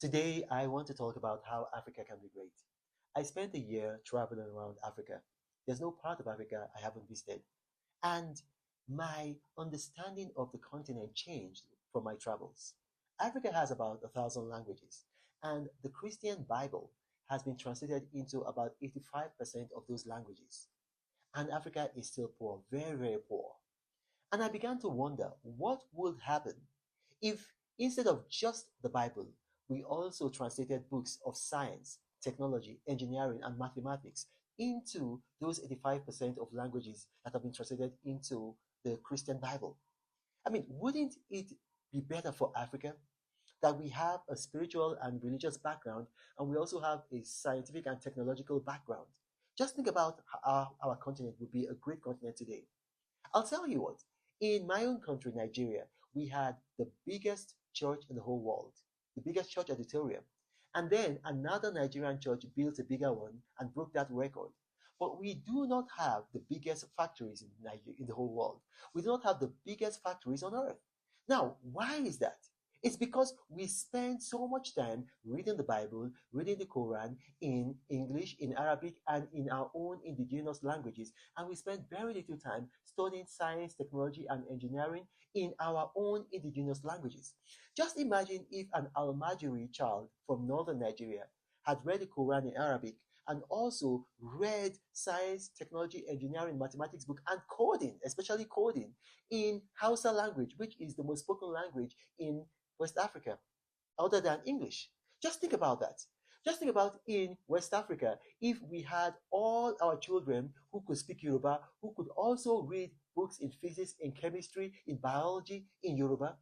Today, I want to talk about how Africa can be great. I spent a year traveling around Africa. There's no part of Africa I haven't visited. And my understanding of the continent changed from my travels. Africa has about 1,000 languages, and the Christian Bible has been translated into about 85% of those languages. And Africa is still poor, very, very poor. And I began to wonder what would happen if instead of just the Bible, we also translated books of science, technology, engineering, and mathematics into those 85% of languages that have been translated into the Christian Bible. I mean, wouldn't it be better for Africa that we have a spiritual and religious background and we also have a scientific and technological background? Just think about how our continent would be a great continent today. I'll tell you what, in my own country, Nigeria, we had the biggest church in the whole world, the biggest church auditorium. And then another Nigerian church built a bigger one and broke that record. But we do not have the biggest factories in the whole world. We do not have the biggest factories on earth. Now, why is that? It's because we spend so much time reading the Bible, reading the Quran in English, in Arabic, and in our own indigenous languages. And we spend very little time studying science, technology, and engineering in our own indigenous languages. Just imagine if an Almajiri child from northern Nigeria had read the Quran in Arabic and also read science, technology, engineering, mathematics book, and coding, especially coding, in Hausa language, which is the most spoken language in West Africa, other than English. Just think about that. Just think about in West Africa, if we had all our children who could speak Yoruba, who could also read books in physics, in chemistry, in biology, in Yoruba.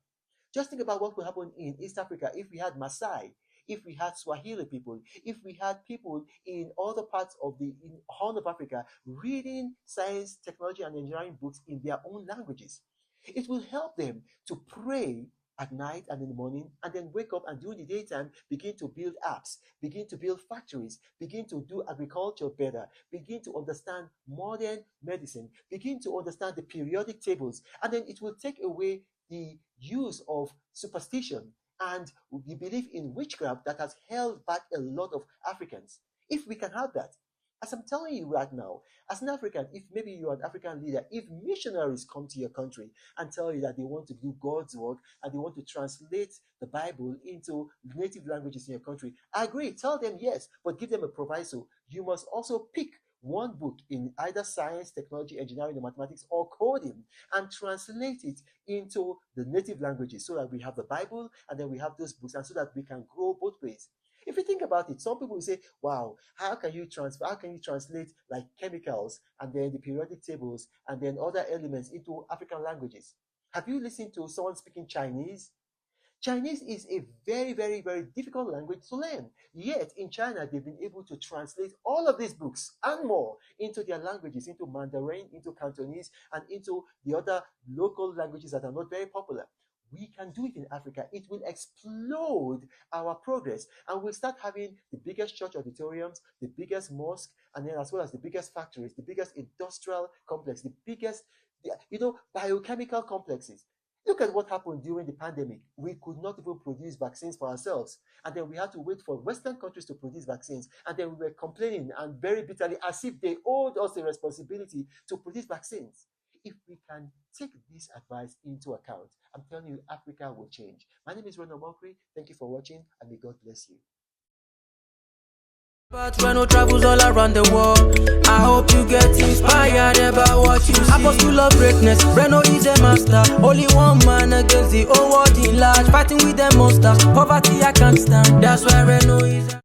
Just think about what would happen in East Africa if we had Maasai, if we had Swahili people, if we had people in other parts of the Horn of Africa reading science, technology, and engineering books in their own languages. It will help them to pray at night and in the morning, and then wake up and during the daytime begin to build apps, begin to build factories, begin to do agriculture better, begin to understand modern medicine, begin to understand the periodic tables, and then it will take away the use of superstition and the belief in witchcraft that has held back a lot of Africans. If we can have that, as I'm telling you right now, as an African, if maybe you're an African leader, if missionaries come to your country and tell you that they want to do God's work and they want to translate the Bible into native languages in your country, I agree, tell them yes, but give them a proviso. You must also pick one book in either science, technology, engineering, or mathematics, or coding, and translate it into the native languages so that we have the Bible and then we have those books, and so that we can grow both ways. If you think about it, some people will say, wow, how can you translate like chemicals and then the periodic tables and then other elements into African languages? Have you listened to someone speaking Chinese? Chinese is a very, very, very difficult language to learn. Yet in China, they've been able to translate all of these books and more into their languages, into Mandarin, into Cantonese, and into the other local languages that are not very popular. We can do it in Africa. It will explode our progress, and we'll start having the biggest church auditoriums, the biggest mosque, and then as well as the biggest factories, the biggest industrial complex, the biggest, biochemical complexes. Look at what happened during the pandemic. We could not even produce vaccines for ourselves. And then we had to wait for Western countries to produce vaccines. And then we were complaining and very bitterly as if they owed us a responsibility to produce vaccines. If we can take this advice into account, I'm telling you, Africa will change. My name is Ronald Mokri. Thank you for watching, and may God bless you. But Reno travels all around the world. I hope you get inspired about what you see. Apostle of greatness, Reno is a master. Only one man against the whole world in large. Fighting with the monsters, poverty I can't stand. That's why Reno is